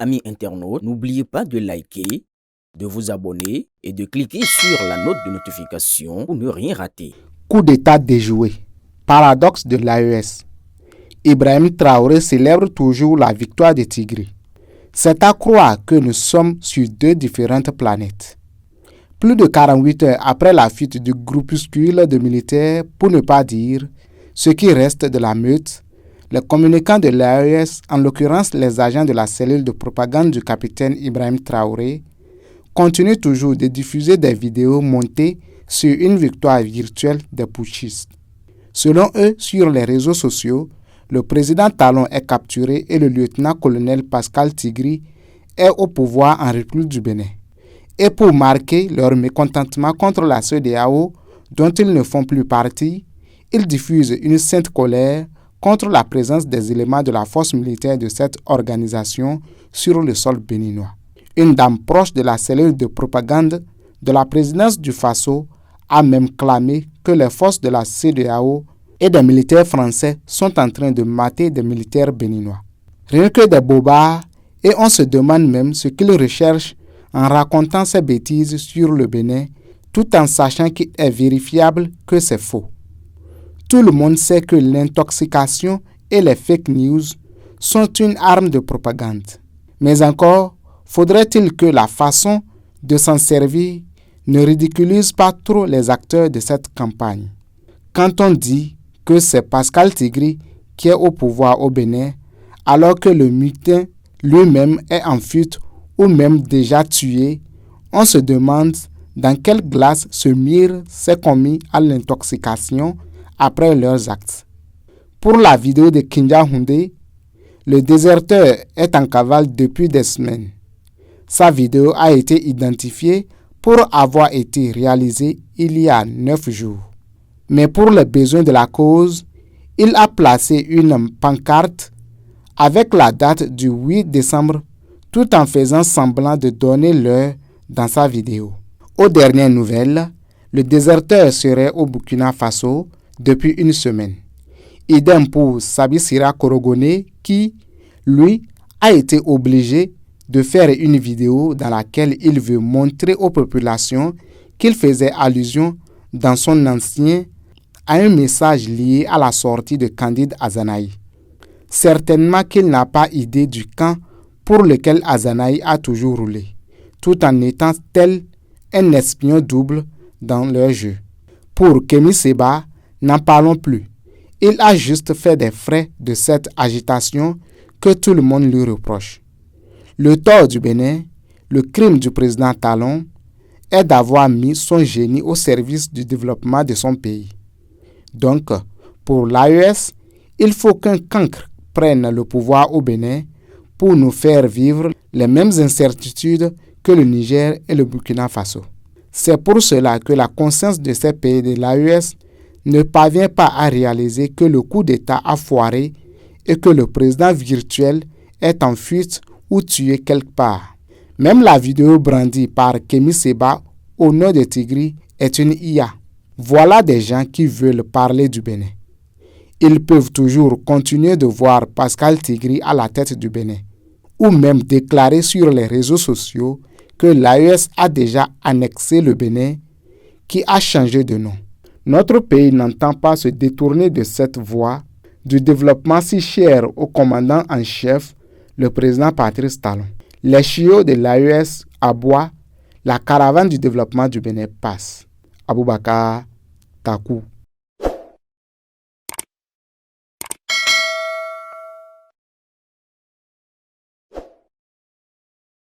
Amis internautes, n'oubliez pas de liker, de vous abonner et de cliquer sur la note de notification pour ne rien rater. Coup d'État déjoué. Paradoxe de l'AES. Ibrahim Traoré célèbre toujours la victoire de Tigray. C'est à croire que nous sommes sur deux différentes planètes. Plus de 48 heures après la fuite du groupuscule de militaires, pour ne pas dire ce qui reste de la meute, les communicants de l'AES, en l'occurrence les agents de la cellule de propagande du capitaine Ibrahim Traoré, continuent toujours de diffuser des vidéos montées sur une victoire virtuelle des putschistes. Selon eux, sur les réseaux sociaux, le président Talon est capturé et le lieutenant-colonel Pascal Tigri est au pouvoir en République du Bénin. Et pour marquer leur mécontentement contre la CEDEAO, dont ils ne font plus partie, ils diffusent une sainte colère contre la présence des éléments de la force militaire de cette organisation sur le sol béninois. Une dame proche de la cellule de propagande de la présidence du Faso a même clamé que les forces de la CEDEAO et des militaires français sont en train de mater des militaires béninois. Rien que des bobards, et on se demande même ce qu'ils recherchent en racontant ces bêtises sur le Bénin, tout en sachant qu'il est vérifiable que c'est faux. Tout le monde sait que l'intoxication et les fake news sont une arme de propagande. Mais encore, faudrait-il que la façon de s'en servir ne ridiculise pas trop les acteurs de cette campagne. Quand on dit que c'est Pascal Tigri qui est au pouvoir au Bénin, alors que le mutin lui-même est en fuite ou même déjà tué, on se demande dans quelle glace ce mire s'est commis à l'intoxication après leurs actes. Pour la vidéo de Kindia Houndé, le déserteur est en cavale depuis des semaines. Sa vidéo a été identifiée pour avoir été réalisée il y a 9 jours. Mais pour les besoins de la cause, il a placé une pancarte avec la date du 8 décembre tout en faisant semblant de donner l'heure dans sa vidéo. Aux dernières nouvelles, le déserteur serait au Burkina Faso depuis une semaine. Idem pour Sabisira Korogone qui, lui, a été obligé de faire une vidéo dans laquelle il veut montrer aux populations qu'il faisait allusion dans son ancien à un message lié à la sortie de Candide Azanaï. Certainement qu'il n'a pas idée du camp pour lequel Azanaï a toujours roulé, tout en étant tel un espion double dans leur jeu. Pour Kémy Séba, n'en parlons plus. Il a juste fait des frais de cette agitation que tout le monde lui reproche. Le tort du Bénin, le crime du président Talon, est d'avoir mis son génie au service du développement de son pays. Donc, pour l'AES, il faut qu'un cancre prenne le pouvoir au Bénin pour nous faire vivre les mêmes incertitudes que le Niger et le Burkina Faso. C'est pour cela que la conscience de ces pays de l'AES ne parvient pas à réaliser que le coup d'État a foiré et que le président virtuel est en fuite ou tué quelque part. Même la vidéo brandie par Kémy Séba au nom de Tigri est une IA. Voilà des gens qui veulent parler du Bénin. Ils peuvent toujours continuer de voir Pascal Tigri à la tête du Bénin, ou même déclarer sur les réseaux sociaux que l'AES a déjà annexé le Bénin, qui a changé de nom. Notre pays n'entend pas se détourner de cette voie du développement si cher au commandant en chef, le président Patrice Talon. Les chiots de l'AES aboient, la caravane du développement du Bénin passe. Aboubakar Takou.